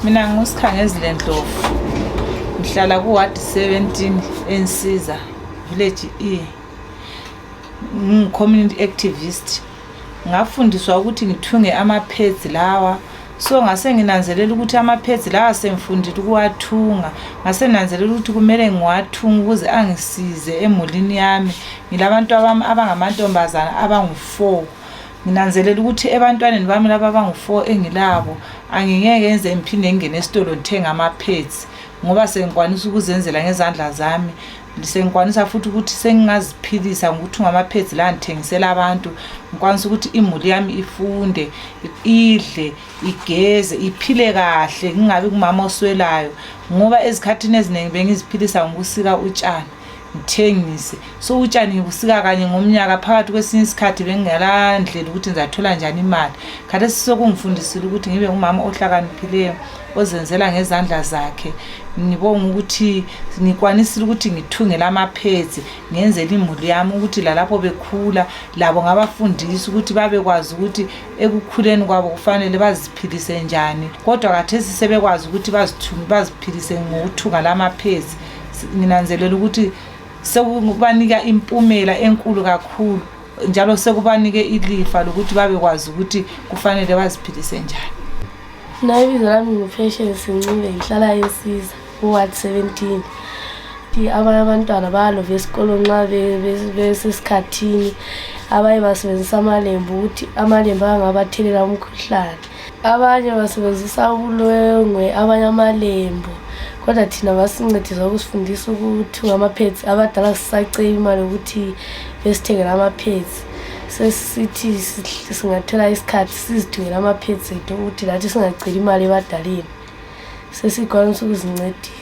Mina ngusikhangezile Ndlovu. Ngihlala ku Ward 17 Insiza, Village E. Community activist. Ngafundiswa ukuthi ngithunge ama-pads lawa. So ngase nginanzelela ukuthi ama-pads lawa semfundile ukuwathunga. Ngase nanzelela ukuthi kumele ngiwathunga ukuze angisize emulini yami. Ngilabantu abangamantombazana abangu-4. Nginanzelela ukuthi ebantwaneni bami laba abangu-4 engilabo angingeke enze ngiphinde ngene esitolo ngithenga ama-pads ngoba sengikwanisa ukuzenzela ngezandla zami. Sengikwanisa futhi ukuthi sengingaziphilisa ngokuthunga ama-pads la ngithengisela abantu. Ngikwanisa ukuthi imuli yami ifunde, idle, igeze, iphile kahle, ngingabi kumama oswelayo ngoba ezikhathini eziningi bengiziphilisa ngokusika utshani ngithengise. So utshani ngibusika kanye ngomnyaka, phakathi kwesinye isikhathi bengingalandlela ukuthi ngizathola njani imali. Khathesi sokungifundisile ukuthi ngibe ngumama ohlakaniphileyo ozenzela ngezandla zakhe. Ngibonga ukuthi ngikwanisile ukuthi ngithungele ama-pads ngenzele imuli yami ukuthi lalapho bekhula labo ngabafundisa ukuthi babekwazi ukuthi ekukhuleni kwabo kufanele baziphilise njani. Kodwa khathesi sebekwazi ukuthi baziphilise ngokuthunga lama-pads. Nginanzelela ukuthi sekubanika impumela enkulu kakhulu njalo sekubanike ilifa lokuthi babekwazi ukuthi kufanele baziphilise njani. Nayibizo lami ngupatience Ncube, ngihlala Insiza ku Ward 17. Abanye abantwana bayalova esikoleni nxa besesikhathini, abanye basebenzisa amalembu ukuthi amalembu angabathelela umkhuhlane, abanye basebenzisa ubulwengwe, abanye amalembu. Kodwa thina basincedisa ukusifundisa ukuthunga ama-pads. Abadala sisacela imali ukuthi besithengele ama-pads. Sesithi singathola isikhathi sizithungele ama-pads ethu ukuthi lathi singaceli imali ebadaleni. Sesikwanisa ukuzincedisa.